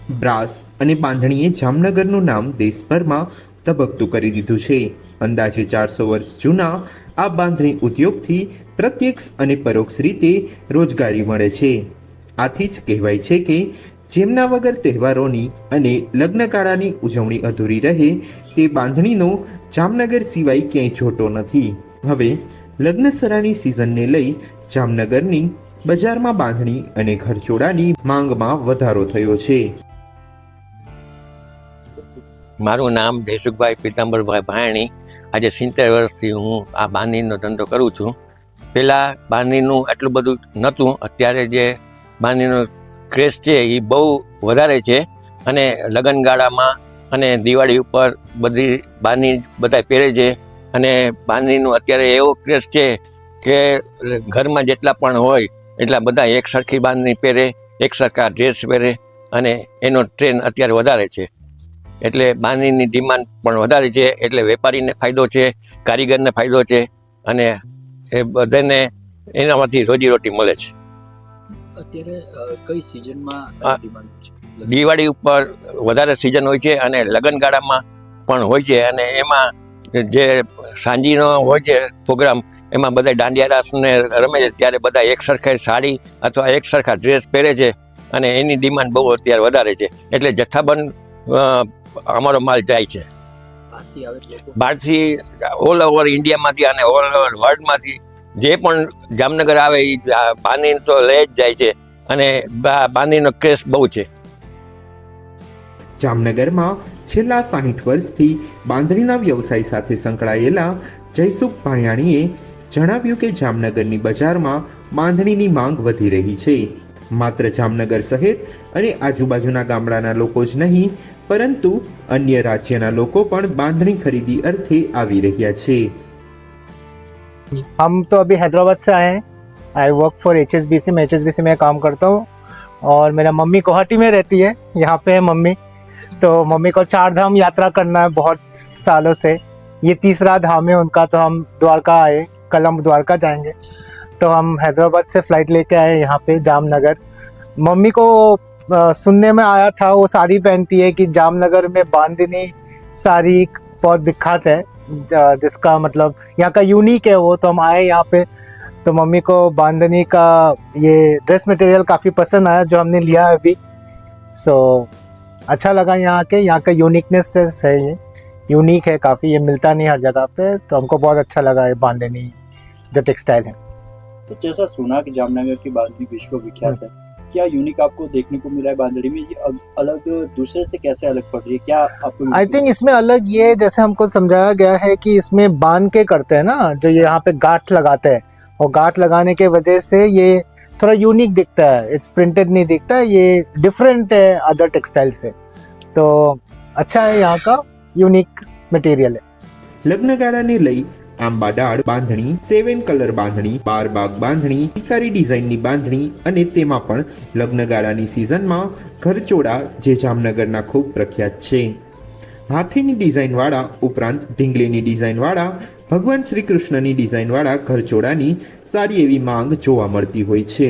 Brass અને બાંધણીએ જામનગરનું નામ દેશભરમાં ધબકતું કરી દીધું છે. અંદાજે 400 વર્ષ જૂના આ બાંધણી ઉદ્યોગથી પ્રત્યક્ષ અને પરોક્ષ રીતે રોજગારી મળે છે. આથી જ કહેવાય છે કે જેમના વગર તહેવારોની અને લગ્નગાળાની ઉજવણી અધૂરી રહે તે બાંધણીનો જામનગર સિવાય ક્યાંય જોતો નથી. હવે લગ્નસરાની સિઝનને લઈ જામનગરની બજારમાં બાંધણી અને ઘરચોળાની માંગમાં વધારો થયો છે. મારું નામ દેશુકભાઈ પીતાંબરભાઈ ભાયણી. આજે 70 વર્ષથી હું આ બાંધણીનો ધંધો કરું છું. પહેલાં બાંધણીનું એટલું બધું નહોતું. અત્યારે જે બાંધણીનો ક્રેઝ છે એ બહુ વધારે છે અને લગ્નગાળામાં અને દિવાળી ઉપર બધી બાંધણી બધા પહેરે છે. અને બાંધણીનું અત્યારે એવો ક્રેઝ છે કે ઘરમાં જેટલા પણ હોય એટલા બધા એક સરખી બાંધણી પહેરે, એક સરખા ડ્રેસ પહેરે અને એનો ટ્રેન્ડ અત્યારે વધારે છે. એટલે બાંધણીની ડિમાન્ડ પણ વધારે છે. એટલે વેપારીને ફાયદો છે, કારીગરને ફાયદો છે અને એ બધાને એનામાંથી રોજીરોટી મળે છે. અત્યારે કઈ સિઝનમાં ડિમાન્ડ છે? દિવાળી ઉપર વધારે સિઝન હોય છે અને લગ્નગાળામાં પણ હોય છે. અને એમાં જે સાંજીનો હોય છે પ્રોગ્રામ, એમાં બધા દાંડિયા રાસને રમે છે ત્યારે બધા એક સરખા સાડી અથવા એક સરખા ડ્રેસ પહેરે છે અને એની ડિમાન્ડ બહુ અત્યારે વધારે છે. એટલે જથ્થાબંધ અમારો માલ જાય છે. બહારથી ઓલ ઓવર ઇન્ડિયામાંથી અને ઓલ ઓવર વર્લ્ડમાંથી જે પણ જામનગર આવે એ બાંધણી તો લઈ જ જાય છે અને બાંધણીનો ક્રેઝ બહુ છે. જામનગરમાં છેલ્લા 60 વર્ષથી બાંધણીના વ્યવસાય સાથે સંકળાયેલા જયસુખ ભાયાણીએ જણાવ્યું કે જામનગરની બજારમાં બાંધણીની માંગ વધી રહી છે. માત્ર જામનગર શહેર અને આજુબાજુના ગામડાના લોકો જ નહીં, પરંતુ અન્ય રાજ્યના લોકો પણ બાંધણી ખરીદી અર્થે આવી રહ્યા છે. हम तो अभी हैदराबाद से आए हैं. आई वर्क फॉर HSBC में. HSBC में काम करता हूँ और मेरा मम्मी गुवाहाटी में रहती है. यहाँ पे है मम्मी. तो मम्मी को 4 धाम यात्रा करना है बहुत सालों से. ये 3रा धाम है उनका. तो हम द्वारका आए, कल हम द्वारका जाएंगे. तो हम हैदराबाद से फ़्लाइट लेके आए यहाँ पे जामनगर. मम्मी को सुनने में आया था, वो साड़ी पहनती है कि जामनगर में बांधनी साड़ी बहुत विख्यात है, जिसका मतलब यहाँ का यूनिक है वो. तो हम आए यहाँ पे तो मम्मी को बांधनी का ये ड्रेस मटेरियल काफ़ी पसंद आया जो हमने लिया है अभी. सो अच्छा लगा यहाँ का यूनिकनेस है. ये यूनिक है काफ़ी, ये मिलता नहीं हर जगह पे. तो हमको बहुत अच्छा लगा ये बांधनी जो टेक्सटाइल है. तो जैसा सुना कि जामनगर की बांधनी विश्व विख्यात है, क्या यूनिक आपको देखने को मिला है बांधनी में? ये अलग दूसरे से कैसे अलग पड़ रही है? क्या आपको? आई थिंक इसमें अलग ये, जैसे हमको समझाया गया है कि इसमें बांध के करते हैं ना, जो ये यहाँ पे गांठ लगाते हैं, और गांठ लगाने के वजह से ये थोड़ा यूनिक दिखता है. इट्स प्रिंटेड नहीं दिखता, ये डिफरेंट है अदर टेक्सटाइल से. तो अच्छा है, यहाँ का यूनिक मटेरियल है. લગ્નગાળાને લઈ આંબા ડાળ બાંધણી, 7 કલર બાંધણી, 12 બાગ બાંધણી, શિકારી ડિઝાઇનની બાંધણી અને તેમાં પણ લગ્નગાળાની સિઝનમાં ઘરચોળા જે જામનગરના ખૂબ પ્રખ્યાત છે. હાથીની ડિઝાઇનવાળા ઉપરાંત ઢીંગલીની ડિઝાઇનવાળા, ભગવાન શ્રી કૃષ્ણની ડિઝાઇનવાળા ઘરચોળાની સારી એવી માંગ જોવા મળતી હોય છે.